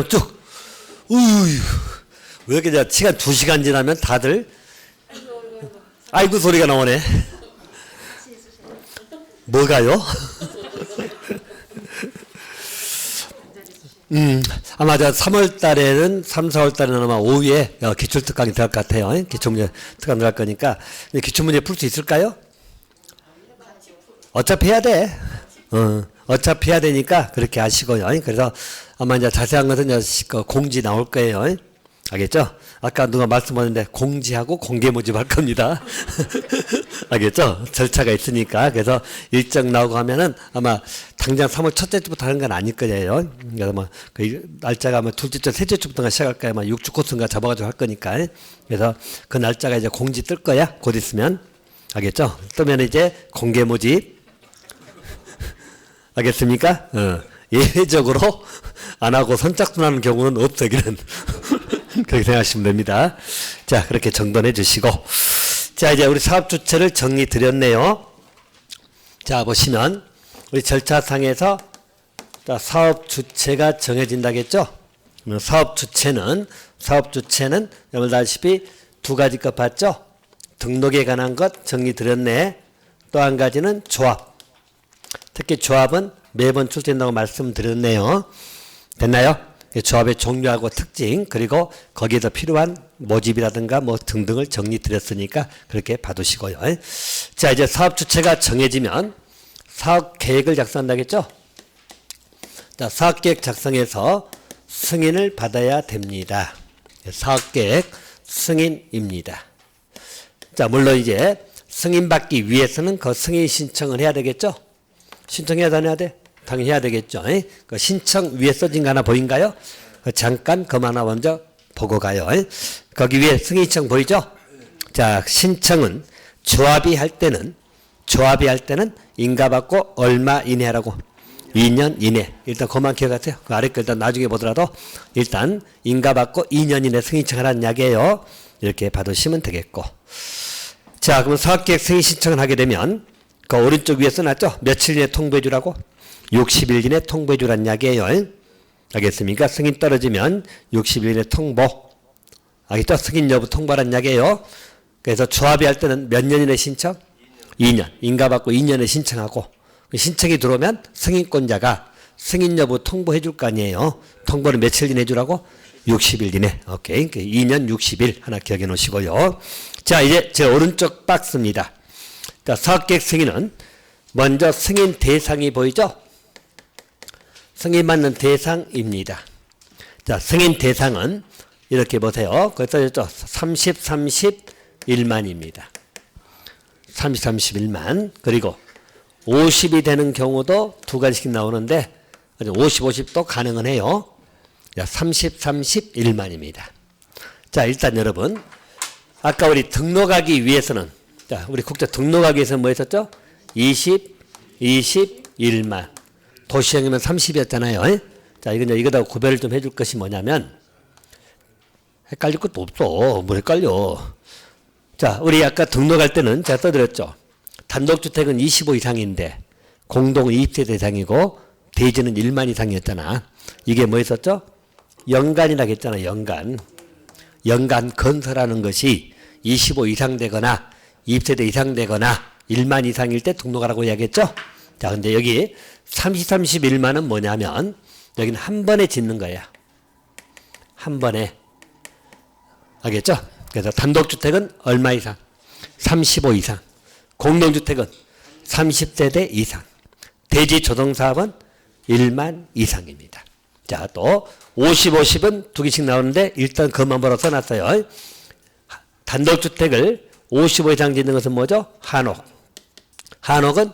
그냥 쭉. 우유. 왜 이렇게 시간 2시간 지나면 다들 아이고 소리가 나오네. 뭐가요? 아마 3월 달에는 3, 4월 달에는 아마 오후에 기출특강이 들어갈 것 같아요. 기출문제 특강 들어갈 거니까. 기출문제 풀 수 있을까요? 어차피 해야 돼. 어차피 해야 되니까 그렇게 하시고요. 그래서 아마 이제 자세한 것은 이제 공지 나올 거예요. 알겠죠? 아까 누가 말씀하셨는데 공지하고 공개 모집할 겁니다. 알겠죠? 절차가 있으니까. 그래서 일정 나오고 하면은 아마 당장 3월 첫째 주부터 하는 건 아닐 거예요. 그래서 뭐 그 날짜가 아마 둘째 주, 셋째 주부터가 시작할 거야. 아마 6주 코스인가 잡아가지고 할 거니까. 그래서 그 날짜가 이제 공지 뜰 거야. 곧 있으면. 알겠죠? 뜨면 이제 공개 모집. 알겠습니까? 예외적으로 안 하고 선착순 하는 경우는 없다기는. 그렇게 생각하시면 됩니다. 자, 그렇게 정돈해 주시고. 자, 이제 우리 사업 주체를 정리 드렸네요. 자, 보시면 우리 절차상에서 자, 사업 주체가 정해진다겠죠? 사업 주체는 여러분 아시다시피 두 가지 것 봤죠? 등록에 관한 것 정리 드렸네. 또 한 가지는 조합. 특히 조합은 매번 출제된다고 말씀드렸네요. 됐나요? 조합의 종류하고 특징, 그리고 거기에서 필요한 모집이라든가 뭐 등등을 정리 드렸으니까 그렇게 봐두시고요. 자, 이제 사업 주체가 정해지면 사업 계획을 작성한다겠죠? 자, 사업 계획 작성해서 승인을 받아야 됩니다. 사업 계획 승인입니다. 자, 물론 이제 승인받기 위해서는 그 승인 신청을 해야 되겠죠? 신청해야 되냐 돼? 당연히 해야 되겠죠. 그 신청 위에 써진 거 하나 보인가요? 잠깐 그거 하나 먼저 보고 가요. 거기 위에 승인 신청 보이죠? 자, 신청은 조합이 할 때는 인가받고 얼마 이내라고 2년 이내. 일단 그만 기억하세요. 그 아래 거 일단 나중에 보더라도 일단 인가받고 2년 이내 승인 신청하라는 이야기예요. 이렇게 받으시면 되겠고. 자, 그럼 사업계획 승인 신청을 하게 되면 그 오른쪽 위에 써놨죠? 며칠 이내 통보해 주라고? 60일 이내 통보해 주란 이야기예요. 알겠습니까? 승인 떨어지면 60일 이내 통보. 알겠죠? 승인 여부 통보란 이야기예요. 그래서 조합이 할 때는 몇 년 이내 신청? 2년. 인가받고 2년에 신청하고 신청이 들어오면 승인권자가 승인 여부 통보해 줄 거 아니에요. 통보를 며칠 이내 주라고? 60일 이내. 오케이. 2년 60일 하나 기억해 놓으시고요. 자, 이제 제 오른쪽 박스입니다. 자, 사업계획 승인은 먼저 승인 대상이 보이죠? 승인받는 대상입니다. 자, 승인 대상은 이렇게 보세요. 거기 써있죠? 30, 31만입니다. 30, 31만. 그리고 50이 되는 경우도 두 가지씩 나오는데 50, 50도 가능은 해요. 자, 30, 31만입니다. 자, 일단 여러분 아까 우리 등록하기 위해서는 자, 우리 국제 등록하기 위해서는 뭐 했었죠? 20, 21만. 도시형이면 30이었잖아요. 자, 이거다 구별을 좀 해줄 것이 뭐냐면, 헷갈릴 것도 없어. 뭘 헷갈려. 자, 우리 아까 등록할 때는 제가 써드렸죠. 단독주택은 25 이상인데, 공동은 20세 이상이고, 대지는 1만 이상이었잖아. 이게 뭐 했었죠? 연간이라고 했잖아, 연간. 연간 건설하는 것이 25 이상 되거나, 20세대 이상 되거나 1만 이상일 때 등록하라고 이야기했죠. 자, 근데 여기 30, 31만은 뭐냐면 여기는 한 번에 짓는 거예요. 한 번에. 알겠죠? 그래서 단독주택은 얼마 이상? 35 이상. 공동주택은 30세대 이상. 대지 조성사업은 1만 이상입니다. 자, 또 50, 50은 두 개씩 나오는데 일단 그것만 벌어 써놨어요. 단독주택을 55 이상 짓는 것은 뭐죠? 한옥. 한옥은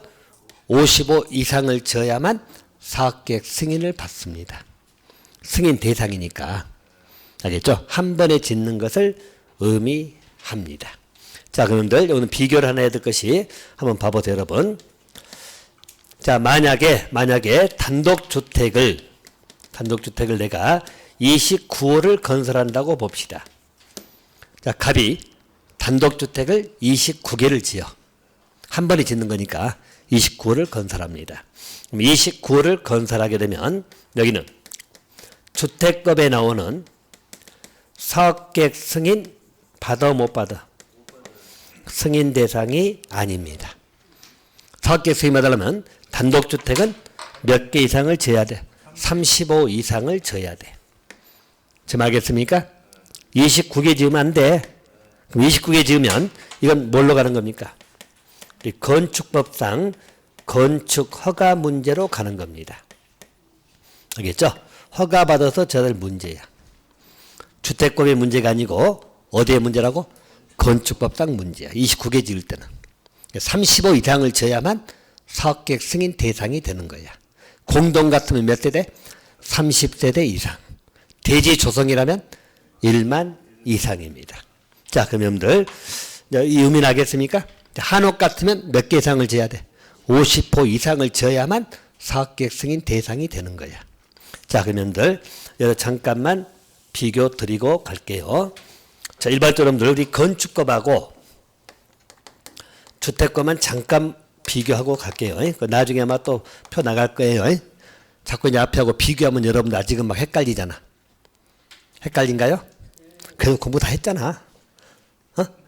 55 이상을 지어야만 사업계획 승인을 받습니다. 승인 대상이니까. 알겠죠? 한 번에 짓는 것을 의미합니다. 자, 그런들 오늘 비교를 하나 해야 될 것이 한번 봐보세요, 여러분. 자, 만약에 단독주택을 내가 29호를 건설한다고 봅시다. 자, 갑이 단독주택을 29개를 지어. 한 번에 짓는 거니까 29호를 건설합니다. 그럼 29호를 건설하게 되면 여기는 주택법에 나오는 사업계획 승인 받아 못 받아? 승인 대상이 아닙니다. 사업계획 승인 받으려면 단독주택은 몇 개 이상을 지어야 돼? 35 이상을 지어야 돼. 지금 알겠습니까? 29개 지으면 안 돼. 그럼 29개 지으면 이건 뭘로 가는 겁니까? 건축법상 건축 허가 문제로 가는 겁니다. 알겠죠? 허가 받아서 저들 문제야. 주택법의 문제가 아니고 어디의 문제라고? 건축법상 문제야. 29개 지을 때는. 35 이상을 지어야만 사업계획 승인 대상이 되는 거야. 공동 같으면 몇 세대? 30세대 이상. 대지 조성이라면 1만 이상입니다. 자, 그럼 여러분들 이 의미 나겠습니까? 한옥 같으면 몇 개 이상을 지어야 돼? 50호 이상을 지어야만 사업계획 승인 대상이 되는 거야. 자, 그럼 여러분들 잠깐만 비교 드리고 갈게요. 자, 일반적으로 여러분들 우리 건축법하고 주택법만 잠깐 비교하고 갈게요. 나중에 아마 또 표 나갈 거예요. 자꾸 이제 앞에 하고 비교하면 여러분들 아직은 막 헷갈리잖아. 헷갈린가요? 그래도 공부 다 했잖아.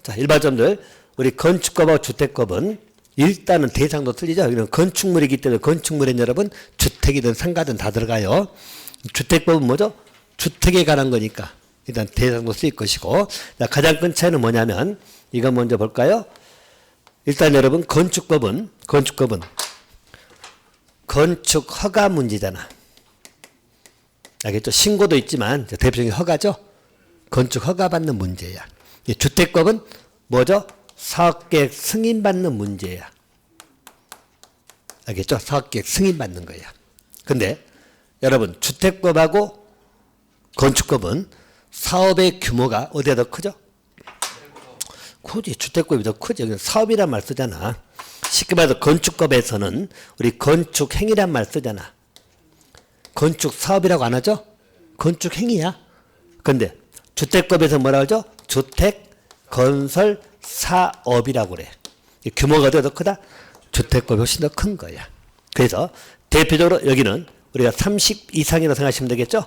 자, 일반적으로 우리 건축법하고 주택법은 일단은 대상도 틀리죠. 이런 건축물이기 때문에 건축물엔 여러분 주택이든 상가든 다 들어가요. 주택법은 뭐죠? 주택에 관한 거니까 일단 대상도 쓰일 것이고, 가장 큰 차이는 뭐냐면 이거 먼저 볼까요? 일단 여러분 건축법은 건축 허가 문제잖아. 알겠죠? 신고도 있지만 대표적인 허가죠. 건축 허가 받는 문제야. 주택법은 뭐죠? 사업계획 승인 받는 문제야. 알겠죠? 사업계획 승인 받는 거야. 근데 여러분 주택법하고 건축법은 사업의 규모가 어디가 더 크죠? 굳이 주택법이 더 크죠. 사업이란 말 쓰잖아. 쉽게 말해서 건축법에서는 우리 건축행위란 말 쓰잖아. 건축사업이라고 안 하죠? 건축행위야. 근데 주택법에서 뭐라고 하죠? 주택건설사업이라고 그래. 규모가 어디가 더 크다? 주택법이 훨씬 더 큰 거야. 그래서 대표적으로 여기는 우리가 30 이상이라고 생각하시면 되겠죠?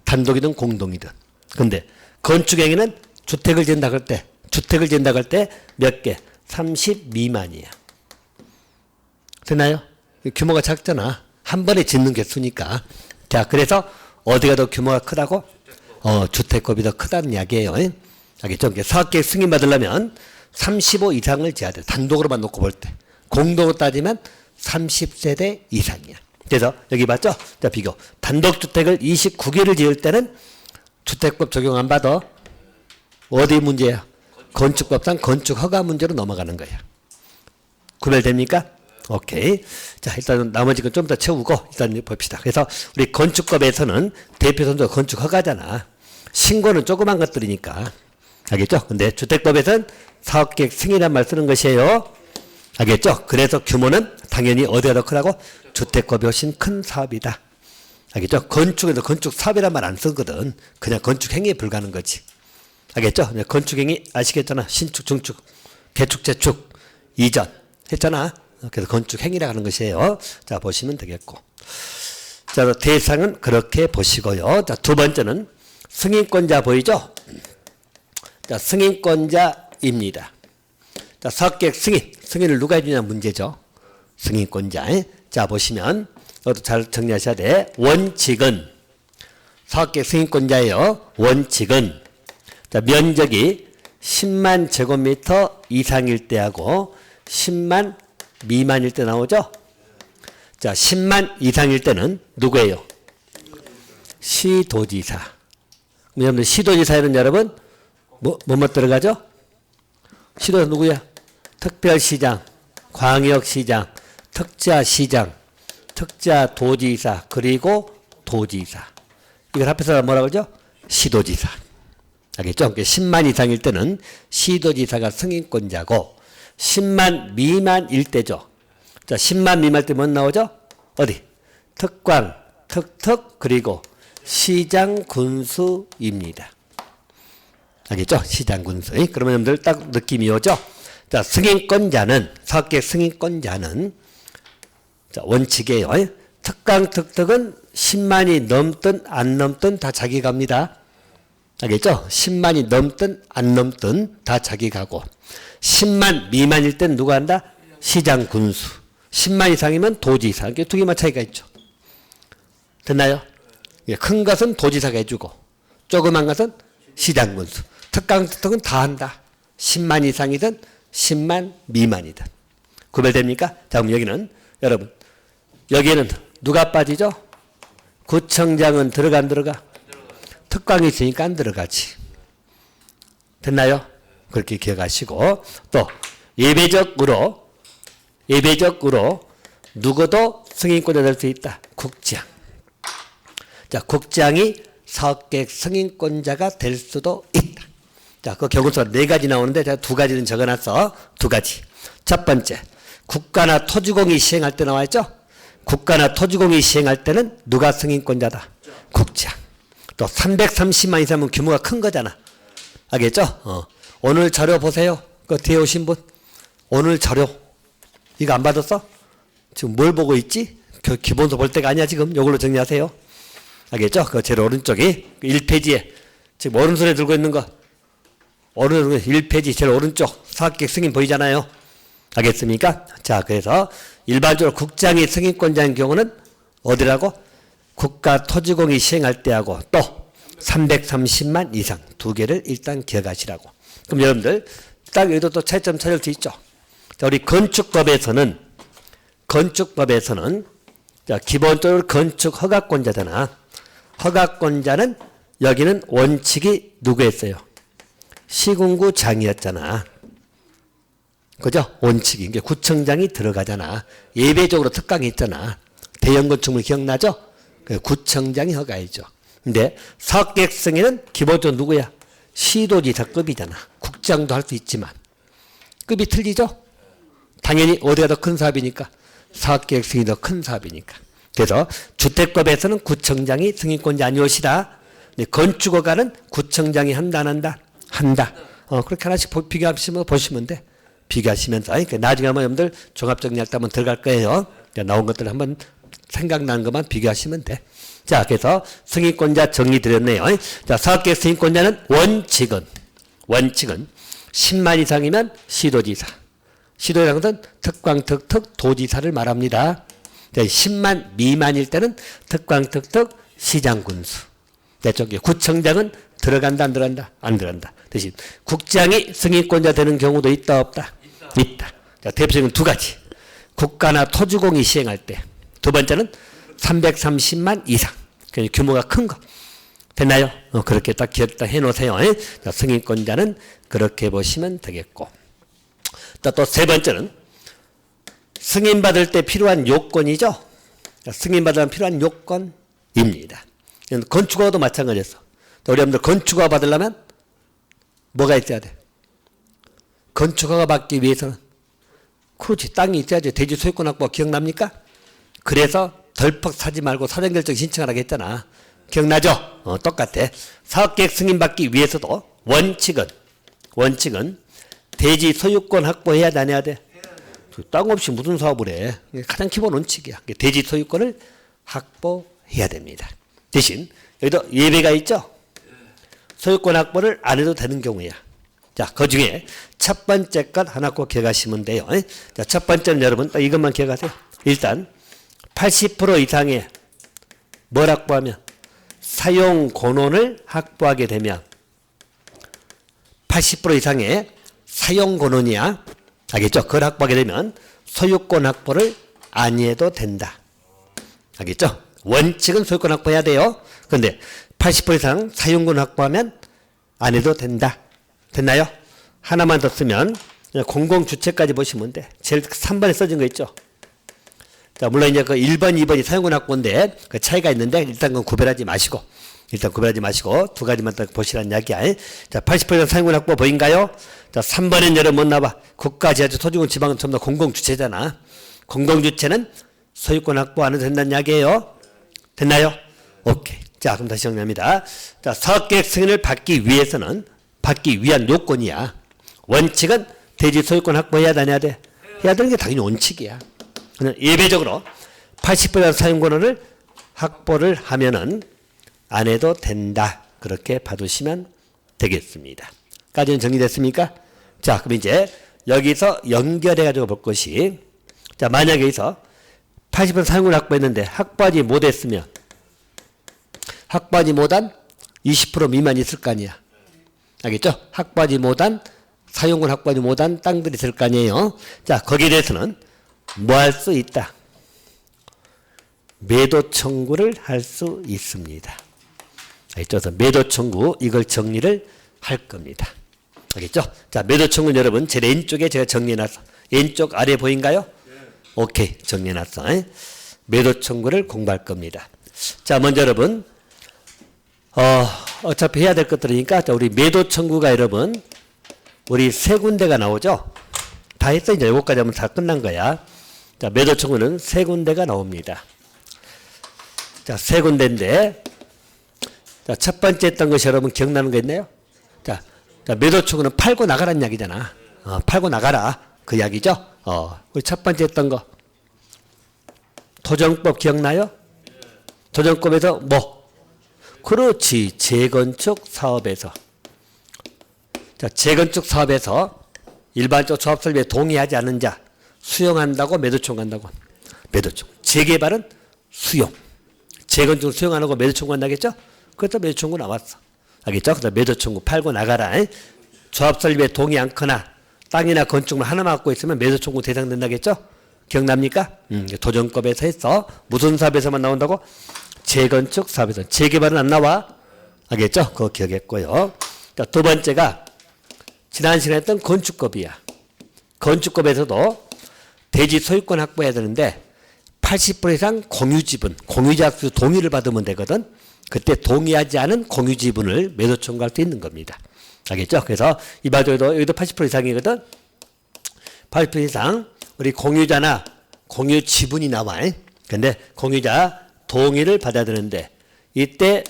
단독이든 공동이든. 근데 건축행위는 주택을 지은다고 할 때 몇 개? 30 미만이야. 되나요? 규모가 작잖아. 한 번에 짓는 개수니까. 자, 그래서 어디가 더 규모가 크다고? 주택법이 더 크다는 이야기예요. 알겠죠? 사업계획 승인 받으려면 35 이상을 지어야 돼. 단독으로만 놓고 볼 때. 공동으로 따지면 30세대 이상이야. 그래서 여기 봤죠? 자, 비교. 단독주택을 29개를 지을 때는 주택법 적용 안 받아. 어디 문제야? 건축법상 건축허가 문제로 넘어가는 거야. 구별됩니까? 오케이. 자, 일단 나머지 건 좀 더 채우고 일단 봅시다. 그래서 우리 건축법에서는 대표 선조가 건축허가잖아. 신고는 조그만 것들이니까. 알겠죠? 근데 주택법에서는 사업계획 승인이란 말 쓰는 것이에요. 알겠죠? 그래서 규모는 당연히 어디가 더 크다고? 주택법이 훨씬 큰 사업이다. 알겠죠? 건축에서 건축사업이란 말 안 쓰거든. 그냥 건축행위에 불과한 거지. 알겠죠? 건축행위 아시겠잖아. 신축, 중축, 개축, 재축, 이전 했잖아. 그래서 건축행위라고 하는 것이에요. 자, 보시면 되겠고. 자, 대상은 그렇게 보시고요. 자, 두 번째는 승인권자 보이죠? 자, 승인권자입니다. 자, 사업계획 승인을 누가 해주냐 문제죠. 승인권자. 자, 보시면 이것도 잘 정리하셔야 돼. 원칙은 사업계획 승인권자예요. 원칙은 자, 면적이 10만 제곱미터 이상일 때하고 10만 미만일 때 나오죠? 자, 10만 이상일 때는 누구예요? 시도지사. 여러분, 시도지사에는 여러분, 뭐 들어가죠? 시도지사 누구야? 특별시장, 광역시장, 특자시장, 특자도지사, 그리고 도지사. 이걸 합해서 뭐라고 그러죠? 시도지사. 알겠죠? 10만 이상일 때는 시도지사가 승인권자고 10만 미만일 때죠. 자, 10만 미만일 때 뭐 나오죠? 어디? 특광, 특특, 그리고 시장군수입니다. 알겠죠? 시장군수. 그러면 여러분들 딱 느낌이 오죠? 자, 승인권자는, 사업계획 승인권자는 자, 원칙이에요. 특강, 특특은 10만이 넘든 안 넘든 다 자기 갑니다. 알겠죠? 10만이 넘든 안 넘든 다 자기 가고 10만 미만일 땐 누가 한다? 시장 군수. 10만 이상이면 도지사. 이게 두 개만 차이가 있죠. 됐나요? 큰 것은 도지사가 해주고 조그만 것은 시장 군수. 특강 특특은 다 한다. 10만 이상이든 10만 미만이든. 구별됩니까? 자, 그럼 여기는 여러분 여기에는 누가 빠지죠? 구청장은 들어가 안 들어가? 특강이 있으니까 안 들어가지. 됐나요? 그렇게 기억하시고 또 예배적으로 누구도 승인권자 될 수 있다. 국장. 자, 국장이 사업계획 승인권자가 될 수도 있다. 자, 그 경우서 네 가지 나오는데 제가 두 가지는 적어놨어. 두 가지. 첫 번째, 국가나 토지공이 시행할 때 나와있죠? 국가나 토지공이 시행할 때는 누가 승인권자다? 국장. 또 330만 이상은 규모가 큰 거잖아. 알겠죠? 오늘 자료 보세요. 그 뒤에 오신 분. 오늘 자료. 이거 안 받았어? 지금 뭘 보고 있지? 그 기본서 볼 때가 아니야 지금. 이걸로 정리하세요. 알겠죠? 그 제일 오른쪽이 1페이지에 지금 오른손에 들고 있는 거. 오른손에 1페이지 제일 오른쪽 사업계획 승인 보이잖아요. 알겠습니까? 자, 그래서 일반적으로 국장이 승인권자인 경우는 어디라고? 국가 토지공이 시행할 때 하고 또 330만 이상 두 개를 일단 기억하시라고. 그럼 여러분들 딱 여기도 또 차이점 찾을 수 있죠. 자, 우리 건축법에서는 자, 기본적으로 건축 허가권자잖아. 허가권자는 여기는 원칙이 누구였어요? 시군구장이었잖아. 그죠? 원칙이. 이게 구청장이 들어가잖아. 예배적으로 특강이 있잖아. 대형 건축물 기억나죠? 구청장이 허가해줘. 근데 사업계획 승인은 기본적으로 누구야? 시도지사급이잖아. 국장도 할 수 있지만. 급이 틀리죠? 당연히 어디가 더 큰 사업이니까? 사업계획 승인이 더 큰 사업이니까. 그래서 주택법에서는 구청장이 승인권자 아니오시다. 건축허가는 구청장이 한다 안 한다? 한다. 그렇게 하나씩 비교하시면 보시면 돼. 비교하시면서. 그러니까 나중에 한번 여러분들 종합정리할 때 한번 들어갈 거예요. 나온 것들 한번 생각나는 것만 비교하시면 돼. 자, 그래서 승인권자 정리 드렸네요. 자, 사업계획 승인권자는 원칙은 10만 이상이면 시도지사. 시도지사는 특광특특 도지사를 말합니다. 자, 10만 미만일 때는 특광특특 시장군수. 저기 구청장은 들어간다 안 들어간다? 안 들어간다. 대신 국장이 승인권자 되는 경우도 있다 없다? 있다. 자, 대표적인 두 가지. 국가나 토지공이 시행할 때. 두 번째는 330만 이상. 그러니까 규모가 큰 거. 됐나요? 그렇게 딱 기억 딱 해놓으세요. 자, 승인권자는 그렇게 보시면 되겠고. 또 세 번째는 승인받을 때 필요한 요건이죠. 자, 승인받으면 필요한 요건입니다. 건축허가도 마찬가지였어. 우리 여러분들 건축허가 받으려면 뭐가 있어야 돼? 건축허가 받기 위해서는 그렇지, 땅이 있어야지. 대지 소유권 확보 기억납니까? 그래서 덜컥 사지 말고 사전결정 신청하라고 했잖아. 기억나죠? 똑같아. 사업계획 승인받기 위해서도 원칙은 대지 소유권 확보해야 돼, 안 해야 돼? 땅 없이 무슨 사업을 해? 가장 기본 원칙이야. 대지 소유권을 확보해야 됩니다. 대신 여기도 예외가 있죠? 소유권 확보를 안 해도 되는 경우야. 자, 그 중에 첫 번째 것 하나 꼭 기억하시면 돼요. 자, 첫 번째는 여러분 딱 이것만 기억하세요. 일단 80% 이상의 뭘 확보하면? 사용 권원을 확보하게 되면 80% 이상의 사용 권원이야. 알겠죠? 그걸 확보하게 되면 소유권 확보를 안 해도 된다. 알겠죠? 원칙은 소유권 확보해야 돼요. 그런데 80% 이상 사용권 확보하면 안 해도 된다. 됐나요? 하나만 더 쓰면 공공주체까지 보시면 돼. 제일 3번에 써진 거 있죠? 자, 물론 이제 그 1번, 2번이 사용권 확보인데 그 차이가 있는데 일단 그건 구별하지 마시고 두 가지만 딱 보시라는 이야기야. 자, 80% 사용권 확보 보인가요? 자, 3번엔 여러분 못 나와. 국가, 지자체, 토지공, 지방은 전부 다 공공주체잖아. 공공주체는 소유권 확보 안 해도 된다는 이야기예요. 됐나요? 오케이. 자, 그럼 다시 정리합니다. 자, 사업계획 승인을 받기 위한 요건이야. 원칙은 대지 소유권 확보해야 되냐 돼? 해야 되는 게 당연히 원칙이야. 예외적으로 80% 사용권을 확보를 하면은 안 해도 된다. 그렇게 봐두시면 되겠습니다. 까지는 정리됐습니까? 자, 그럼 이제 여기서 연결해가지고 볼 것이, 자, 만약에 여기서 80% 사용을 확보했는데 확보하지 못했으면 확보하지 못한 20% 미만 있을 거 아니야. 알겠죠? 확보하지 못한, 사용을 확보하지 못한 땅들이 있을 거 아니에요. 자, 거기에 대해서는 뭐 할 수 있다? 매도 청구를 할 수 있습니다. 알겠죠? 그래서 매도 청구, 이걸 정리를 할 겁니다. 알겠죠? 자, 매도 청구는 여러분, 제 왼쪽에 제가 정리해놨어. 왼쪽 아래 보인가요? 오케이, 정리해놨어. 매도 청구를 공부할 겁니다. 자, 먼저 여러분, 어차피 해야 될 것들이니까, 자, 우리 매도 청구가 여러분, 우리 세 군데가 나오죠? 다 했어. 이제 요거까지 하면 다 끝난 거야. 자, 매도 청구는 세 군데가 나옵니다. 자, 세 군데인데, 자, 첫 번째 했던 것이 여러분 기억나는 거 있나요? 자, 매도 청구는 팔고 나가라는 이야기잖아. 팔고 나가라. 그 이야기죠? 우리 첫 번째 했던 거. 도정법 기억나요? 도정법에서 뭐? 그렇지. 재건축 사업에서. 자, 재건축 사업에서 일반적 조합 설비에 동의하지 않는 자 수용한다고 매도 청구한다고. 매도 청구. 재개발은 수용. 재건축을 수용 안 하고 매도 청구한다겠죠? 그래서 매도 청구 나왔어. 알겠죠? 그래서 매도 청구 팔고 나가라. 조합 설비에 동의 않거나 땅이나 건축물 하나만 갖고 있으면 매도 청구 대상된다겠죠? 기억납니까? 도정법에서 했어. 무슨 사업에서만 나온다고? 재건축 사업에서. 재개발은 안 나와. 알겠죠? 그거 기억했고요. 자, 두 번째가 지난 시간에 했던 건축법이야. 건축법에서도 대지 소유권 확보해야 되는데 80% 이상 공유지분, 공유자 수 동의를 받으면 되거든. 그때 동의하지 않은 공유지분을 매도 청구할 수 있는 겁니다. 알겠죠? 그래서 이바저도 여기도 80% 이상이거든. 80% 이상 우리 공유자나 공유지분이 나와. 근데 공유자 동의를 받아야 되는데 이때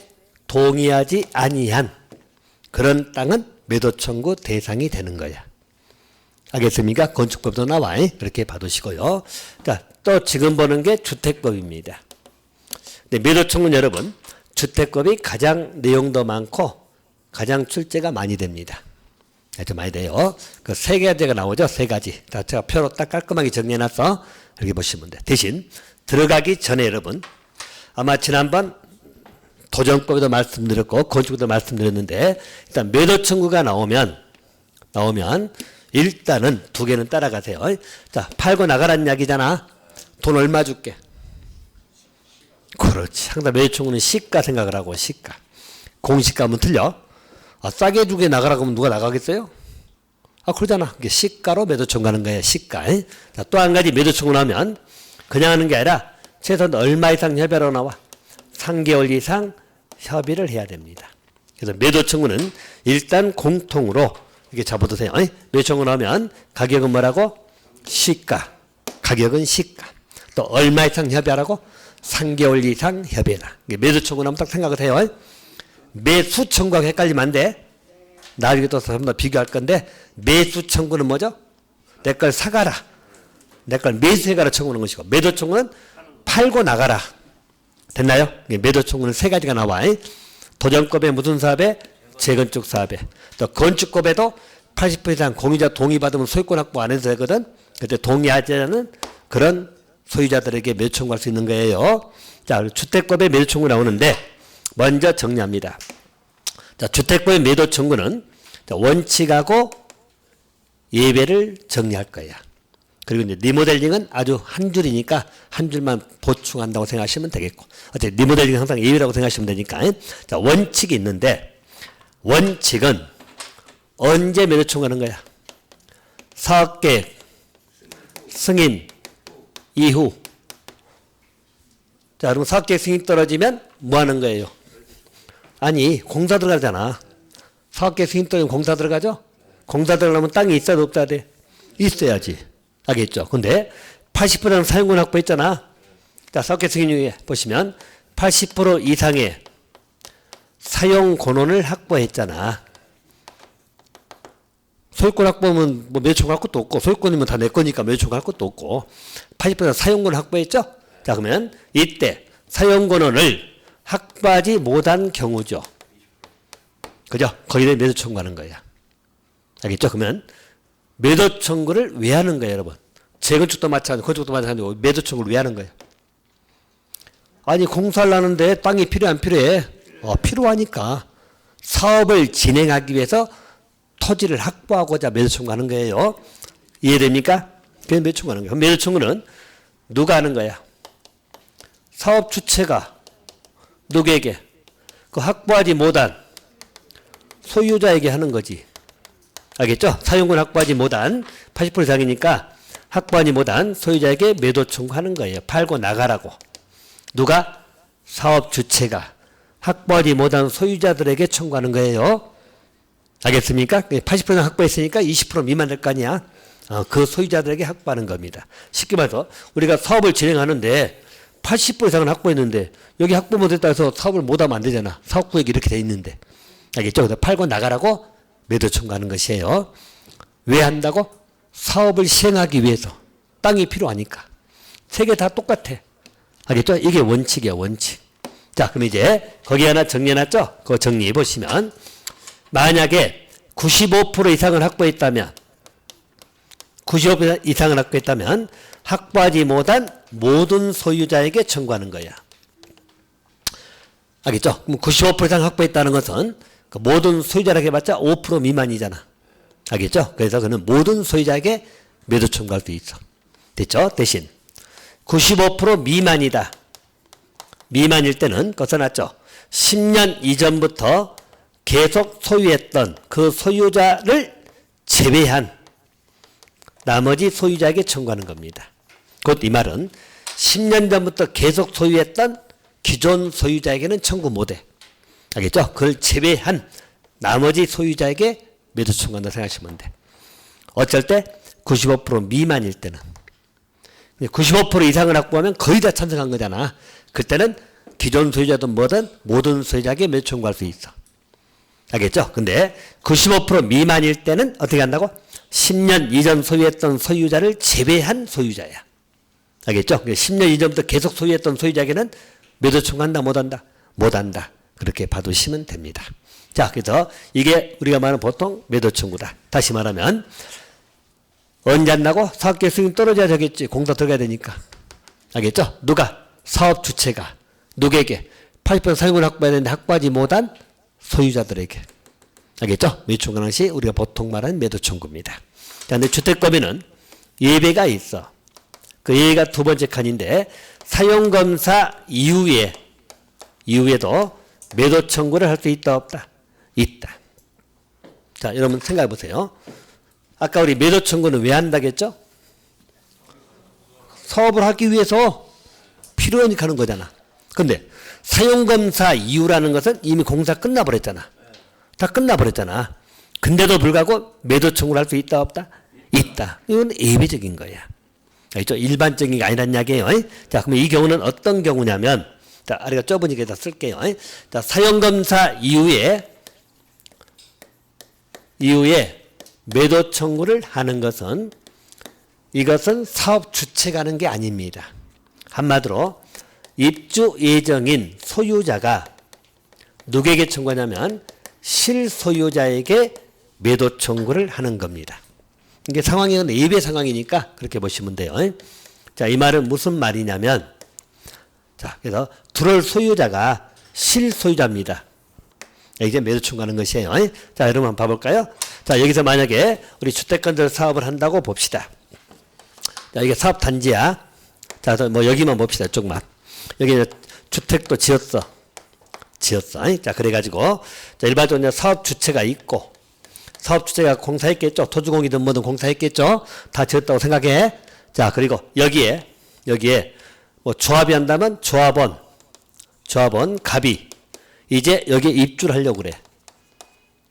동의하지 아니한 그런 땅은 매도 청구 대상이 되는 거야. 알겠습니까? 건축법도 나와. 그렇게 봐두시고요. 자, 또 지금 보는 게 주택법입니다. 네, 매도 청구는 여러분, 주택법이 가장 내용도 많고 가장 출제가 많이 됩니다. 아주 많이 돼요. 그 세 가지가 나오죠. 세 가지. 자, 제가 표로 딱 깔끔하게 정리해놨어. 이렇게 보시면 돼. 대신 들어가기 전에 여러분, 아마 지난번 도정법에도 말씀드렸고 건축법에도 말씀드렸는데 일단 매도 청구가 나오면 일단은 두 개는 따라가세요. 자, 팔고 나가라는 이야기잖아. 돈 얼마 줄게? 그렇지. 항상 매도 청구는 시가 생각을 하고 시가. 공시가 하면 틀려. 싸게 주게 나가라고 하면 누가 나가겠어요? 그러잖아. 그게 시가로 매도 청구하는 거예요. 시가. 자, 또 한 가지 매도 청구 나오면 그냥 하는 게 아니라 최소한 얼마 이상 협의하러 나와? 3개월 이상 협의를 해야 됩니다. 그래서 매도 청구는 일단 공통으로 이렇게 잡아두세요. 매도 청구 나오면 가격은 뭐라고? 시가. 가격은 시가. 또 얼마 이상 협의하라고? 3개월 이상 협의해라. 매도 청구 나오면 딱 생각을 해요. 매수 청구하고 헷갈리면 안 돼. 나중에 또 한 번 더 비교할 건데 매수 청구는 뭐죠? 내 걸 사가라. 내 걸 매수해가라 청구하는 것이고 매도 청구는 팔고 나가라. 됐나요? 매도 청구는 세 가지가 나와. 도정법에 무슨 사업에? 재건축 사업에. 또 건축법에도 80% 이상 공유자 동의받으면 소유권 확보 안 해도 되거든. 그때 동의하지 않는 그런 소유자들에게 매도 청구할 수 있는 거예요. 자, 주택법에 매도 청구 나오는데 먼저 정리합니다. 자, 주택법의 매도 청구는 원칙하고 예외를 정리할 거야. 그리고 이제 리모델링은 아주 한 줄이니까 한 줄만 보충한다고 생각하시면 되겠고, 어쨌든 리모델링은 항상 예외라고 생각하시면 되니까. 자, 원칙이 있는데 원칙은 언제 매도 청구하는 거야? 사업계획 승인 이후. 자, 그럼 사업계획 승인 떨어지면 뭐 하는 거예요? 아니, 공사 들어가잖아. 사업계획 승인 떨어지면 공사 들어가죠? 공사 들어가려면 땅이 있어야 돼, 없어야 돼? 있어야지. 알겠죠? 근데 80% 사용권 확보했잖아. 자, 사업계획 승인 이후에 보시면 80% 이상의 사용 권원을 확보했잖아. 소유권 확보면 뭐 매도 청구할 것도 없고, 소유권이면 다 내 거니까 매도 청구할 것도 없고, 80% 사용권 확보했죠? 자, 그러면 이때 사용권을 확보하지 못한 경우죠. 그죠? 거기에 매도 청구하는 거야. 알겠죠? 그러면 매도 청구를 왜 하는 거예요, 여러분? 재건축도 마찬가지고 건축도 마찬가지고 매도 청구를 왜 하는 거예요? 아니 공사를 하는데 땅이 필요해 안 필요해? 필요하니까 사업을 진행하기 위해서 토지를 확보하고자 매도 청구하는 거예요. 이해됩니까? 그래서 매도 청구하는 거예요. 매도 청구는 누가 하는 거야? 사업 주체가 누구에게? 그 확보하지 못한 소유자에게 하는 거지. 알겠죠? 사용권 확보하지 못한 80% 이상이니까 확보하지 못한 소유자에게 매도 청구하는 거예요. 팔고 나가라고. 누가? 사업 주체가 확보하지 못한 소유자들에게 청구하는 거예요. 알겠습니까? 80% 확보했으니까 20% 미만 될 거 아니야. 그 소유자들에게 확보하는 겁니다. 쉽게 말해서 우리가 사업을 진행하는데 80% 이상은 확보했는데 여기 확보 못했다 해서 사업을 못하면 안 되잖아. 사업구역이 이렇게 돼 있는데. 알겠죠? 그래서 팔고 나가라고 매도 청구하는 것이에요. 왜 한다고? 사업을 시행하기 위해서. 땅이 필요하니까. 세 개 다 똑같아. 알겠죠? 이게 원칙이야, 원칙. 자, 그럼 이제 거기 하나 정리해놨죠? 그거 정리해 보시면 만약에 95% 이상을 확보했다면 95% 이상을 확보했다면 확보하지 못한 모든 소유자에게 청구하는 거야. 알겠죠? 그럼 95% 이상 확보했다는 것은 그 모든 소유자라고 해봤자 5% 미만이잖아. 알겠죠? 그래서 그는 모든 소유자에게 매도 청구할 수 있어. 됐죠? 대신 95% 미만이다. 미만일 때는 그거 써놨죠? 10년 이전부터 계속 소유했던 그 소유자를 제외한 나머지 소유자에게 청구하는 겁니다. 곧 이 말은 10년 전부터 계속 소유했던 기존 소유자에게는 청구 못해. 알겠죠? 그걸 제외한 나머지 소유자에게 매도 청구한다 생각하시면 돼. 어쩔 때 95% 미만일 때는 95% 이상을 확보하면 거의 다 찬성한 거잖아. 그때는 기존 소유자든 뭐든 모든 소유자에게 매도 청구할 수 있어. 알겠죠? 근데 95% 미만일 때는 어떻게 한다고? 10년 이전 소유했던 소유자를 제외한 소유자야. 알겠죠? 10년 이전부터 계속 소유했던 소유자에게는 매도 청구한다 못한다? 못한다. 그렇게 봐두시면 됩니다. 자, 그래서 이게 우리가 말하는 보통 매도 청구다. 다시 말하면 언제 한다고? 사업계획 승인 떨어져야 되겠지. 공사 들어가야 되니까. 알겠죠? 누가? 사업 주체가 누구에게? 80% 사용을 확보해야 되는데 확보하지 못한 소유자들에게. 알겠죠? 매도 청구하는 것이 우리가 보통 말하는 매도 청구입니다. 자, 근데 주택법에는 예외가 있어. 그 예외가 두 번째 칸인데 사용검사 이후에도 매도 청구를 할 수 있다 없다? 있다. 자, 여러분 생각해 보세요. 아까 우리 매도 청구는 왜 한다겠죠? 사업을 하기 위해서 필요하니까 하는 거잖아. 근데 사용검사 이후라는 것은 이미 공사 끝나버렸잖아. 다 끝나버렸잖아. 근데도 불구하고 매도 청구를 할 수 있다 없다? 있다. 이건 예외적인 거야. 알겠죠? 일반적인 게 아니란 이야기예요. 자, 그러면 이 경우는 어떤 경우냐면, 자, 아래가 좁으니까 다 쓸게요. 자, 사용검사 이후에 매도 청구를 하는 것은 이것은 사업 주체가 하는 게 아닙니다. 한마디로 입주 예정인 소유자가 누구에게 청구하냐면 실소유자에게 매도 청구를 하는 겁니다. 이게 상황이 예외 상황이니까 그렇게 보시면 돼요. 자, 이 말은 무슨 말이냐면, 자, 그래서 들어올 소유자가 실소유자입니다. 이제 매도 청구하는 것이에요. 자, 여러분 한번 봐볼까요? 자, 여기서 만약에 우리 주택건설 사업을 한다고 봅시다. 자, 이게 사업 단지야. 자, 뭐 여기만 봅시다. 이쪽만. 여기 주택도 지었어. 자, 그래가지고 자, 일반적으로 사업 주체가 있고 사업 주체가 공사했겠죠. 토지공이든 뭐든 공사했겠죠. 다 지었다고 생각해. 자, 그리고 여기에 뭐 조합이 한다면 조합원, 갑이 이제 여기에 입주를 하려고 그래.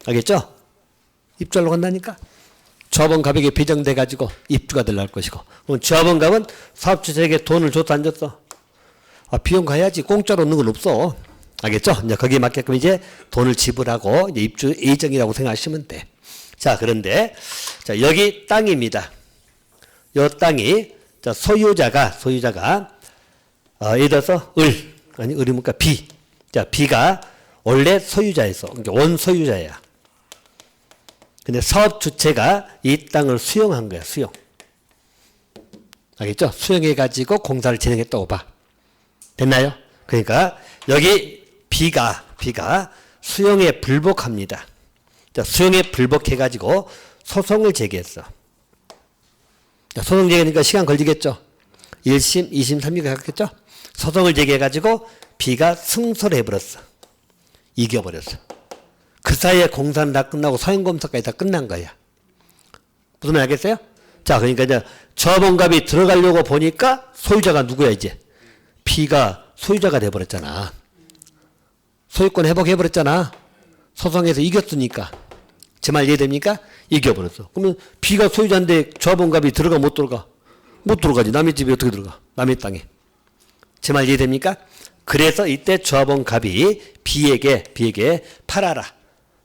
알겠죠? 입주하려고 한다니까. 조합원 갑에게 배정돼 가지고 입주가 되려고 할 것이고, 그럼 조합원 갑은 사업 주체에게 돈을 줬어 안 줬어? 비용 가야지. 공짜로 얻는 건 없어. 알겠죠? 이제 거기에 맞게끔 이제 돈을 지불하고 이제 입주 예정이라고 생각하시면 돼. 자, 그런데 자, 여기 땅입니다. 이 땅이 자, 소유자가 예를 들어서 아니 의리문과 B. 자, B가 원래 소유자였어. 그러니까 원소유자야. 근데 사업 주체가 이 땅을 수용한 거야. 수용. 알겠죠? 수용해가지고 공사를 진행했다고 봐. 됐나요? 그러니까 여기 B가 수용에 불복합니다. 자, 수용에 불복해가지고 소송을 제기했어. 자, 소송 제기하니까 시간 걸리겠죠? 1심, 2심, 3심까지 갔겠죠? 소송을 제기해가지고 B가 승소를 해버렸어. 이겨버렸어. 그 사이에 공사는 다 끝나고 사용검사까지 다 끝난 거야. 무슨 말 알겠어요? 자, 그러니까 이제 조합원갑이 들어가려고 보니까 소유자가 누구야 이제? B가 소유자가 돼버렸잖아. 소유권 회복해버렸잖아. 소송에서 이겼으니까. 제 말 이해됩니까? 이겨버렸어. 그러면 B가 소유자인데 조합원갑이 들어가 못 들어가? 못 들어가지. 남의 집에 어떻게 들어가? 남의 땅에. 제 말 이해됩니까? 그래서 이때 조합원갑이 B에게 팔아라.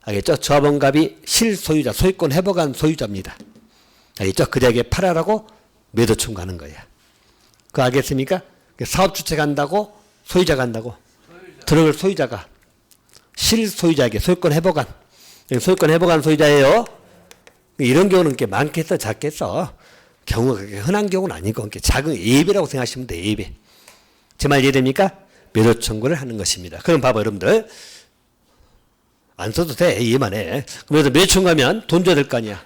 알겠죠? 조합원갑이 실소유자, 소유권 회복한 소유자입니다. 알겠죠? 그에게 팔아라고 매도 청구하는 거야. 그거 알겠습니까? 사업 주체가 한다고 소유자가 한다고? 들어갈 소유자가 실소유자에게 소유권 회복한 소유자예요. 이런 경우는 꽤 많겠어, 작겠어. 경우가 그렇게 흔한 경우는 아니고 작은 예배라고 생각하시면 돼. 예배. 제 말 이해됩니까? 매도 청구를 하는 것입니다. 그럼 봐봐 여러분들. 안 써도 돼. 이해만 해. 그래서 매도 청구하면 돈 줘야 될 거 아니야.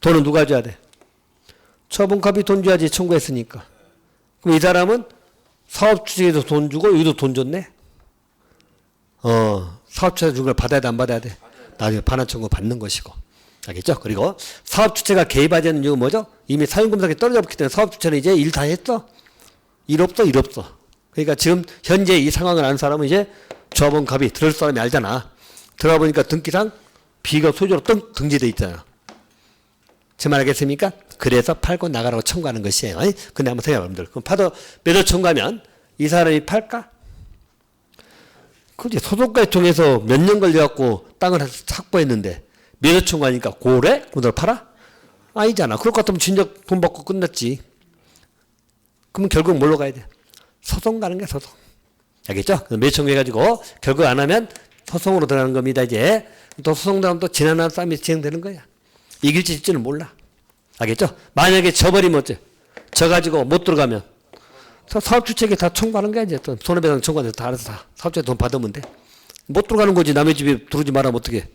돈은 누가 줘야 돼? 조합원갑이 돈 줘야지 청구했으니까. 그럼 이 사람은 사업 주체에도 돈 주고 여기도 돈 줬네? 사업 주체가 준 걸 받아야 돼, 안 받아야 돼? 나중에 반환 청구 받는 것이고. 알겠죠? 그리고 사업 주체가 개입하지 않는 이유는 뭐죠? 이미 사용검사가 떨어져 버렸기 때문에 사업 주체는 이제 일 다 했어? 일 없어. 그러니까 지금 현재 이 상황을 아는 사람은 이제 조합원갑이 들을 사람이 알잖아. 들어가 보니까 등기상 B가 소유자로 등재돼 있잖아. 제 말 알겠습니까? 그래서 팔고 나가라고 청구하는 것이에요. 근데 한번 생각해 보면 그럼 파도 매도 청구하면 이 사람이 팔까? 그지 소송까지 통해서 몇 년 걸려갖고 땅을 확보했는데 매도 청구하니까 고래? 그걸 팔아? 아니잖아. 그럴 것 같으면 진작 돈 받고 끝났지. 그러면 결국 뭘로 가야 돼? 소송 가는 게 소송. 알겠죠? 매도 청구해가지고 결국 안 하면 소송으로 들어가는 겁니다. 이제 또 소송 들어가면 또 지난한 싸움이 진행되는 거야. 이길지 질지는 몰라. 알겠죠? 만약에 져버리면 어째? 져가지고 못 들어가면 사업 주체에게 다 청구하는 거야. 이제 또 손해배상 청구하는데 다 알아서 다 사업주체 돈 받으면 돼. 못 들어가는 거지. 남의 집에 들어오지 말아면 어떡해.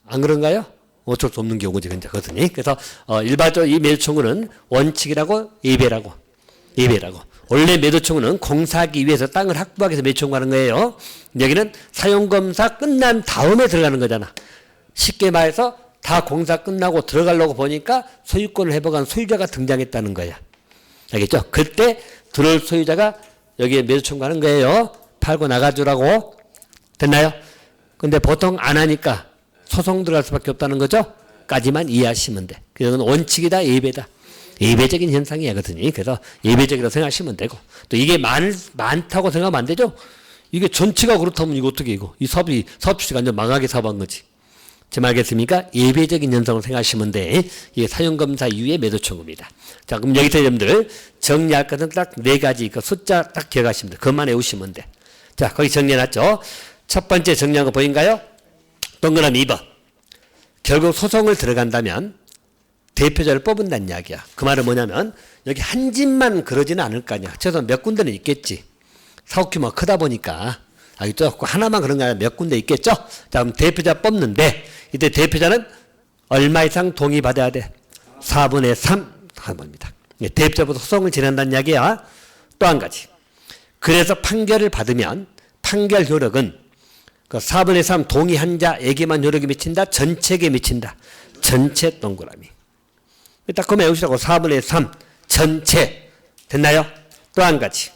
안 그런가요? 어쩔 수 없는 경우지. 그거든요. 그래서 일반적으로 이 매도 청구는 원칙이라고 예배라고. 원래 매도 청구는 공사하기 위해서 땅을 확보하기 위해서 매도 청구하는 거예요. 여기는 사용검사 끝난 다음에 들어가는 거잖아. 쉽게 말해서 다 공사 끝나고 들어가려고 보니까 소유권을 회복한 소유자가 등장했다는 거야. 알겠죠? 그때 들어올 소유자가 여기에 매도 청구하는 거예요. 팔고 나가주라고. 됐나요? 근데 보통 안 하니까 소송 들어갈 수밖에 없다는 거죠? 까지만 이해하시면 돼. 그건 원칙이다, 예배다. 예배적인 현상이거든요. 그래서 예배적이라고 생각하시면 되고. 또 이게 많다고 생각하면 안 되죠? 이게 전체가 그렇다면 이거 어떻게 이거? 이 사업 주체가 완전 망하게 사업한 거지. 제 말 알겠습니까? 예배적인 현상으로 생각하시면 돼. 이게 사용검사 이후의 매도 청구입니다. 자, 그럼 여기서 여러분들 정리할 것은 딱 4가지, 그 숫자 딱 기억하시면 돼. 그것만 외우시면 돼. 자, 거기 정리해놨죠? 첫 번째 정리한 거 보인가요? 동그라미 2번. 결국 소송을 들어간다면 대표자를 뽑은다는 이야기야. 그 말은 뭐냐면 여기 한 집만 그러지는 않을 거 아니야. 최소한 몇 군데는 있겠지. 사업 규모가 크다 보니까. 알겠죠? 하나만 그런 게 아니라 몇 군데 있겠죠? 자, 그럼 대표자 뽑는데 이때 대표자는 얼마 이상 동의받아야 돼? 4분의 3 하는 겁니다. 대표자부터 소송을 진행한다는 이야기야. 또 한 가지. 그래서 판결을 받으면 판결 효력은 그 4분의 3 동의한 자에게만 효력이 미친다? 전체에게 미친다? 전체 동그라미. 딱 그거 외우시라고. 4분의 3 전체. 됐나요? 또 한 가지.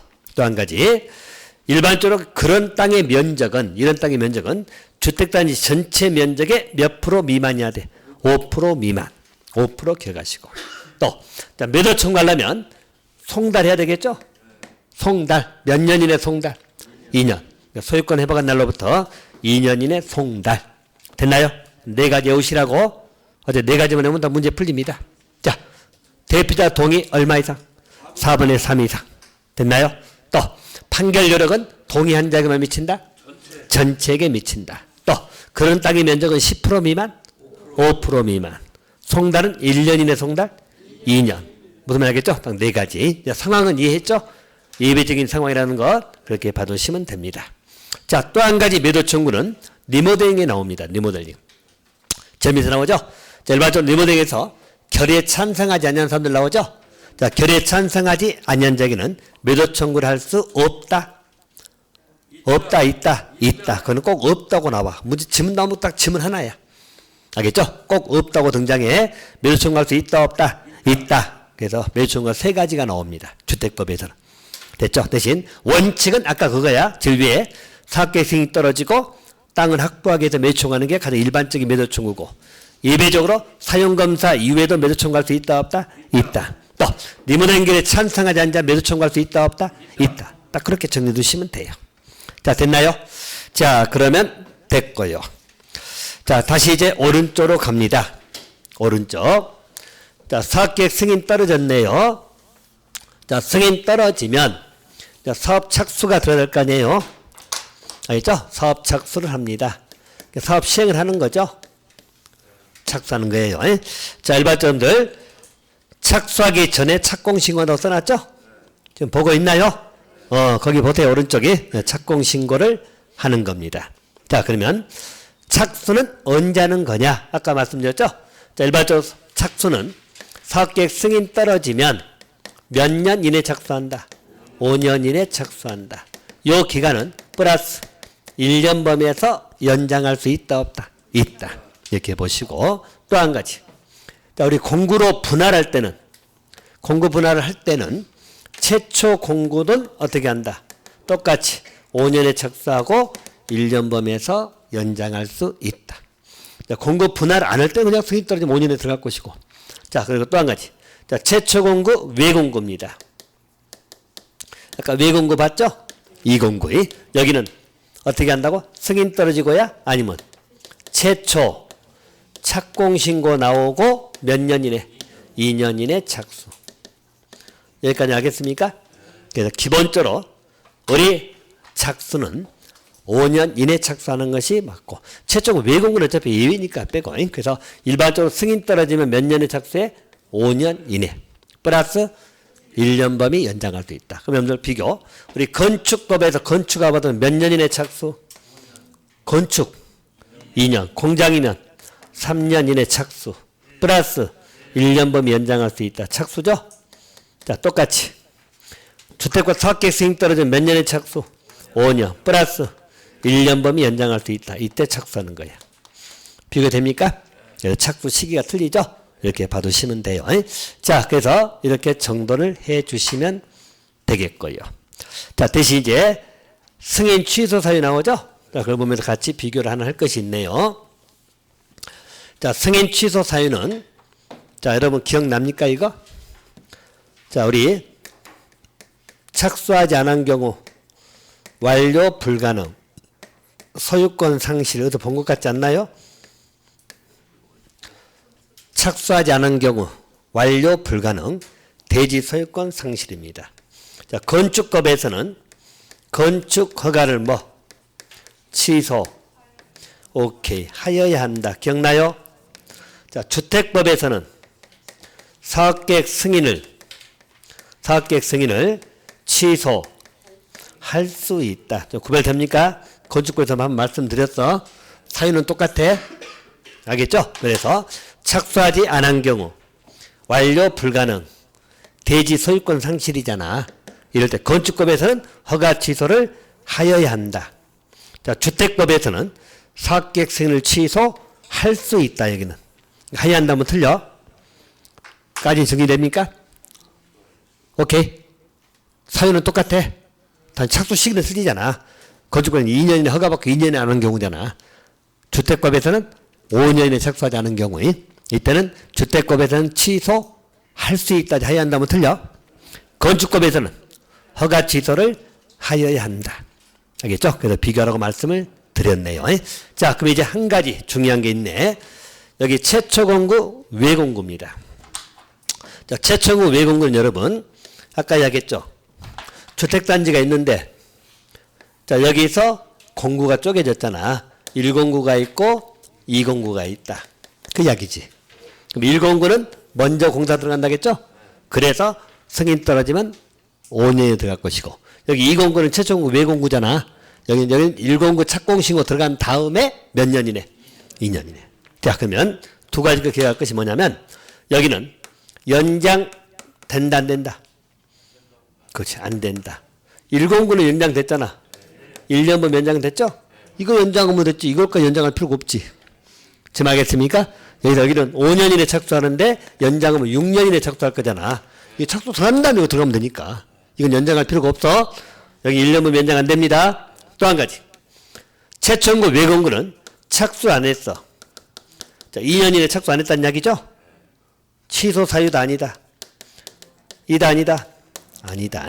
일반적으로 그런 땅의 면적은, 이런 땅의 면적은 주택단지 전체 면적의 몇 프로 미만이어야 돼? 5% 미만. 5% 기억하시고. 또, 매도 청구하려면 송달해야 되겠죠? 송달. 몇 년 이내 송달? 2년. 소유권 회복한 날로부터 2년 이내 송달. 됐나요? 4가지 외우시라고. 어제 4가지만 외우면 다 문제 풀립니다. 자, 대표자 동의 얼마 이상? 4분의 3 이상. 됐나요? 또, 판결 요력은 동의한 자에게만 미친다? 전체에게 미친다. 또 그런 땅의 면적은 10% 미만? 5% 미만. 송달은 1년 이내 송달? 2년. 무슨 말 알겠죠? 딱 네 가지. 상황은 이해했죠? 예외적인 상황이라는 것 그렇게 봐두시면 됩니다. 자, 또 한 가지 매도 청구는 리모델링에 나옵니다. 리모델링. 저 밑에 나오죠? 자, 일반적으로 리모델링에서 결의에 찬성하지 않는 사람들 나오죠? 자, 결의에 찬성하지 않는 자에게는 매도 청구를 할 수 없다. 없다, 있다, 있다. 그거는 꼭 없다고 나와. 문제 지문 나오면 딱 지문 하나야. 알겠죠? 꼭 없다고 등장해. 매도 청구할 수 있다, 없다, 있다. 그래서 매도 청구가 세 가지가 나옵니다. 주택법에서는. 됐죠? 대신 원칙은 아까 그거야. 질 위에 사업계획 승인이 떨어지고 땅을 확보하기 위해서 매도 청구하는 게 가장 일반적인 매도 청구고, 예외적으로 사용검사 이외에도 매도 청구할 수 있다, 없다, 있다. 또 리모델링 결의에 찬성하지 않는 자 매도 청구할 수 있다, 없다, 있다. 딱 그렇게 정리해 두시면 돼요. 자, 됐나요? 자, 그러면 됐고요. 자, 다시 이제 오른쪽으로 갑니다. 오른쪽. 자, 사업계획 승인 떨어졌네요. 자, 승인 떨어지면 자, 사업 착수가 들어갈 거 아니에요. 알겠죠? 사업 착수를 합니다. 사업 시행을 하는 거죠. 착수하는 거예요. 자, 일반적들 착수하기 전에 착공신고라고 써놨죠? 지금 보고 있나요? 거기 보세요. 오른쪽에 착공신고를 하는 겁니다. 자, 그러면 착수는 언제 하는 거냐? 아까 말씀드렸죠? 자, 일반적으로 착수는 사업계획 승인 떨어지면 몇 년 이내 착수한다? 5년 이내 착수한다. 요 기간은 플러스 1년 범위에서 연장할 수 있다, 없다? 있다. 이렇게 보시고 또 한 가지. 자, 우리 공구로 분할할 때는 공구 분할을 할 때는 최초 공구는 어떻게 한다? 똑같이 5년에 착수하고 1년 범위에서 연장할 수 있다. 자, 공구 분할 안 할 때 그냥 승인 떨어지면 5년에 들어갈 것이고. 자, 그리고 또 한 가지. 자, 최초 공구 외공구입니다. 아까 외공구 봤죠? 이공구. 여기는 어떻게 한다고? 승인 떨어지고야 아니면 최초 착공신고 나오고 몇 년 이내? 2년 이내 착수. 여기까지 알겠습니까? 그래서 기본적으로 우리 착수는 5년 이내 착수하는 것이 맞고, 최초 외공구는 어차피 예외니까 빼고. 그래서 일반적으로 승인 떨어지면 몇 년에 착수해? 5년 이내. 플러스 1년 범위 연장할 수 있다. 그럼 여러분들 비교. 우리 건축법에서 건축하거든 몇 년 이내 착수? 건축 2년. 공장이면 3년 이내 착수. 플러스 1년 범위 연장할 수 있다. 착수죠? 자, 똑같이. 주택과 사업계획 승인 떨어지면 몇 년에 착수? 5년. 플러스 1년 범위 연장할 수 있다. 이때 착수하는 거야. 비교됩니까? 그래서 착수 시기가 틀리죠? 이렇게 봐두시면 돼요. 자, 그래서 이렇게 정돈을 해 주시면 되겠고요. 자, 대신 이제 승인 취소 사유 나오죠? 자, 그걸 보면서 같이 비교를 하나 할 것이 있네요. 자, 승인 취소 사유는, 자, 여러분 기억납니까, 이거? 자, 우리 착수하지 않은 경우 완료 불가능, 소유권 상실, 어디서 본 것 같지 않나요? 착수하지 않은 경우 완료 불가능, 대지 소유권 상실입니다. 자, 건축법에서는 건축 허가를 뭐 취소, 오케이 하여야 한다. 기억나요? 자, 주택법에서는 사업계획 승인을 취소할 수 있다. 좀 구별됩니까? 건축법에서 한번 말씀드렸어. 사유는 똑같아. 알겠죠? 그래서 착수하지 않은 경우 완료 불가능, 대지 소유권 상실이잖아. 이럴 때 건축법에서는 허가 취소를 하여야 한다. 자, 주택법에서는 사업계획 승인을 취소할 수 있다. 여기는 하여야 한다면 틀려. 까지 정리됩니까? 오케이. 사유는 똑같아. 단 착수 시기는 틀리잖아. 건축법은 2년이나 허가받고 2년에 안 하는 경우잖아. 주택법에서는 5년에 착수하지 않은 경우에 이때는 주택법에서는 취소할 수 있다. 하여야 한다면 틀려. 건축법에서는 허가 취소를 하여야 한다. 알겠죠? 그래서 비교하라고 말씀을 드렸네요. 자, 그럼 이제 한 가지 중요한 게 있네. 여기 최초 공구 외공구입니다. 자, 최초 공구 외공구는 여러분 아까 이야기했죠. 주택단지가 있는데 자, 여기서 공구가 쪼개졌잖아. 1공구가 있고 2공구가 있다. 그 이야기지. 그럼 1공구는 먼저 공사 들어간다겠죠? 그래서 승인 떨어지면 5년이 들어갈 것이고, 여기 2공구는 최초공구 외공구잖아. 여기는 1공구 착공신고 들어간 다음에 몇 년이네? 2년이네. 자, 그러면 두 가지가 기억할 것이 뭐냐면, 여기는 연장 된다 안 된다? 그렇지, 안 된다. 1공구는 연장됐잖아. 1년분 연장됐죠? 이거 연장하면 됐지. 이걸까지 연장할 필요가 없지. 지금 알겠습니까? 여기는 5년 이내 착수하는데 연장하면 6년 이내 착수할 거잖아. 이 착수 들어간 다음에 이거 들어가면 되니까. 이건 연장할 필요가 없어. 여기 1년분 연장 안 됩니다. 또 한 가지. 최초공구 외공구는 착수 안 했어. 자, 2년 이내 착수 안 했다는 이야기죠? 취소 사유도 아니다. 이다 아니다? 아니다.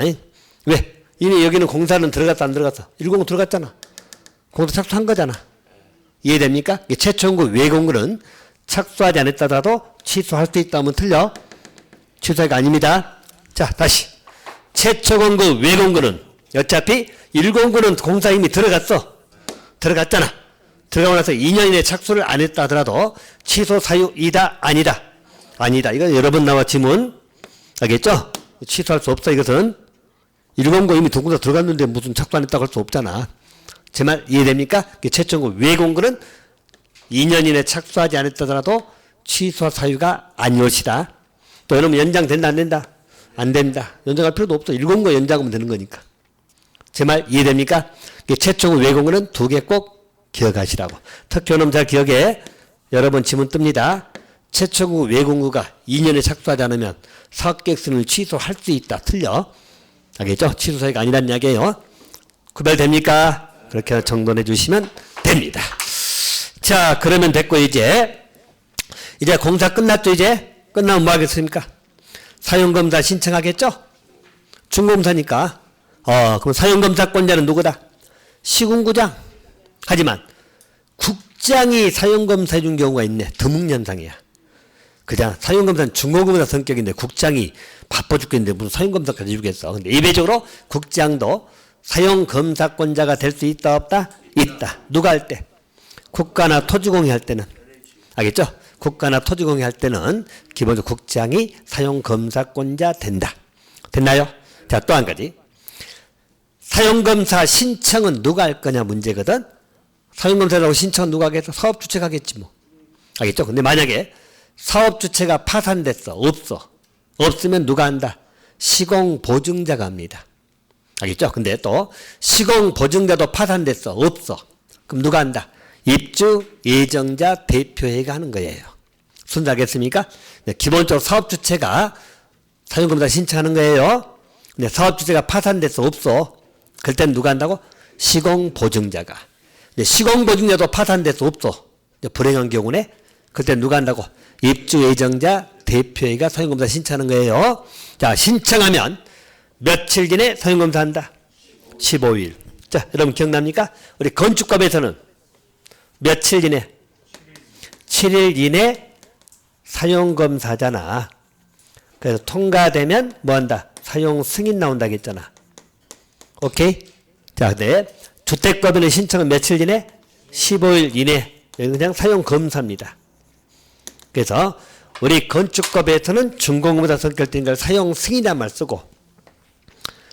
왜? 이미 여기는 공사는 들어갔어 안 들어갔어? 1공구 들어갔잖아. 공사 착수한 거잖아. 이해됩니까? 최초공구 외공구는 착수하지 않았다더라도 취소할 수 있다 하면 틀려. 취소가 아닙니다. 자, 다시. 최초공구 외공구는 어차피 1공구는 공사 이미 들어갔어. 들어갔잖아. 들어가고 나서 2년 이내 착수를 안 했다 하더라도 취소 사유이다 아니다? 아니다. 이거 여러 번 나와 지문. 알겠죠? 취소할 수 없어. 이것은 1공구 이미 동공사 들어갔는데 무슨 착수 안 했다고 할 수 없잖아. 제 말 이해됩니까? 최초공구 외공구는 2년 이내 착수하지 않았다더라도 취소 사유가 아니올 시다. 또 여러분 연장된다 안 된다? 안 된다. 연장할 필요도 없어. 1공구 연장하면 되는 거니까. 제 말 이해됩니까? 최초공구 외공구는 두 개 꼭 기억하시라고. 특효놈 잘 기억해. 여러 번 지문 뜹니다. 최초공구 외공구가 2년에 착수하지 않으면 사업계획서를 취소할 수 있다. 틀려. 알겠죠? 취소 사유가 아니란 이야기예요. 구별됩니까? 그렇게 정돈해 주시면 됩니다. 자, 그러면 됐고 이제 공사 끝났죠. 이제 끝나면 뭐 하겠습니까? 사용검사 신청하겠죠? 준공사니까. 그럼 사용검사권자는 누구다? 시군구장. 하지만 국장이 사용검사 해준 경우가 있네. 드문현상이야. 그냥 사용검사는 중공검사 성격인데 국장이 바빠 죽겠는데 무슨 사용검사까지 해주겠어. 근데 예외적으로 국장도 사용검사권자가 될 수 있다 없다? 있다. 누가 할 때? 국가나 토지공유 할 때는. 알겠죠? 국가나 토지공유 할 때는 기본적으로 국장이 사용검사권자 된다. 됐나요? 자, 또 한 가지. 사용검사 신청은 누가 할 거냐 문제거든. 사용검사라고 신청은 누가 하겠어? 사업주체가 하겠지 뭐. 알겠죠? 근데 만약에 사업주체가 파산됐어. 없어. 없으면 누가 한다? 시공보증자가 합니다. 알겠죠? 근데 또 시공보증자도 파산됐어. 없어. 그럼 누가 한다? 입주 예정자 대표회가 하는 거예요. 순서 알겠습니까? 네, 기본적으로 사업주체가 사용검사 신청하는 거예요. 근데 사업주체가 파산돼서 없어. 그럴 땐 누가 한다고? 시공보증자가. 근데 시공보증자도 파산돼서 없어. 불행한 경우네. 그럴 땐 누가 한다고? 입주 예정자 대표회가 사용검사 신청하는 거예요. 자, 신청하면 며칠 전에 사용검사 한다? 15일. 자, 여러분 기억납니까? 우리 건축법에서는 며칠 이내? 7일 이내 사용검사잖아. 그래서 통과되면 뭐 한다? 사용 승인 나온다 했잖아. 오케이? 자, 근데 주택법에는 신청은 며칠 이내? 15일 이내. 여기는 그냥 사용검사입니다. 그래서 우리 건축법에서는 준공검사 성격된 걸 사용 승인이라는 말 쓰고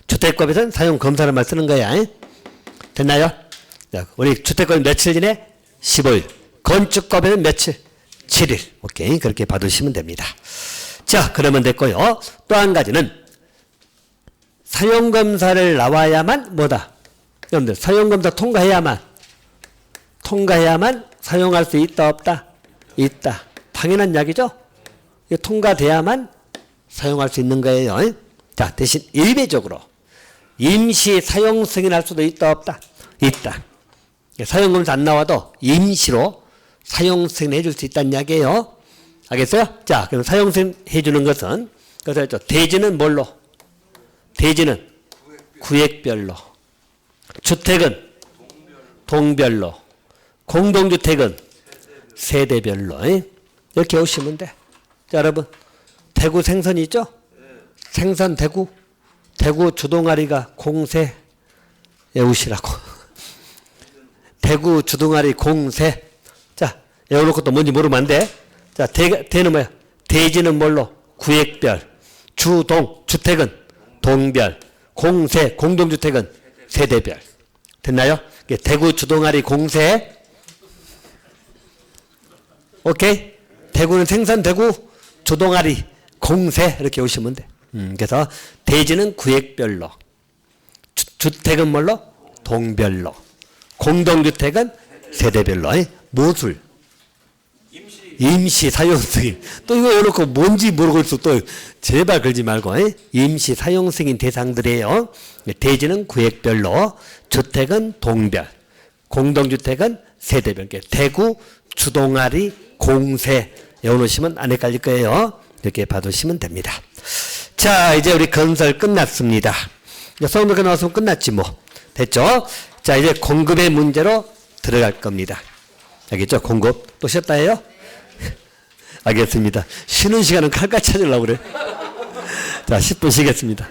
주택법에서는 사용검사라는 말 쓰는 거야. 됐나요? 자, 우리 주택법은 며칠 이내? 15일. 건축법에는 며칠? 7일. 오케이. 그렇게 받으시면 됩니다. 자, 그러면 됐고요. 또 한 가지는 사용검사를 나와야만 뭐다? 여러분들 사용검사 통과해야만 사용할 수 있다 없다? 있다. 당연한 이야기죠? 통과돼야만 사용할 수 있는 거예요. 자, 대신 일배적으로 임시 사용 승인할 수도 있다 없다? 있다. 사용검사 안 나와도 임시로 사용 승인해 줄 수 있다는 이야기예요. 알겠어요? 자, 그럼 사용 승인해 주는 것은 그래서 대지는 뭘로? 대지는 구획별로. 주택은 동별로. 공동주택은 세대별로. 이렇게 오시면 돼. 자, 여러분 대구 생선이 있죠? 생선 대구 주동아리가 공세 외우시라고. 대구 주동아리 공세. 자, 외워놓고 또 뭔지 모르면 안 돼. 자, 대는 뭐야? 대지는 뭘로? 구획별. 주동, 주택은 동별. 공세, 공동주택은 세대별. 됐나요? 대구 주동아리 공세. 오케이? 대구는 생산되고 주동아리 공세 이렇게 오시면 돼. 그래서 대지는 구획별로. 주택은 뭘로? 동별로. 공동주택은 세대별로. 모술. 임시 사용승인. 또 이거 해놓고 뭔지 모르고 있어. 또 제발 그러지 말고. 임시 사용승인 대상들이에요. 대지는 구획별로. 주택은 동별. 공동주택은 세대별. 대구, 주동아리, 공세. 외워놓으시면 안 헷갈릴 거예요. 이렇게 봐두시면 됩니다. 자, 이제 우리 건설 끝났습니다. 수학문과 나왔으면 끝났지 뭐. 됐죠? 자, 이제 공급의 문제로 들어갈 겁니다. 알겠죠? 공급. 또 쉬었다 해요? 알겠습니다. 쉬는 시간은 칼같이 찾으려고 그래. 자, 10분 쉬겠습니다.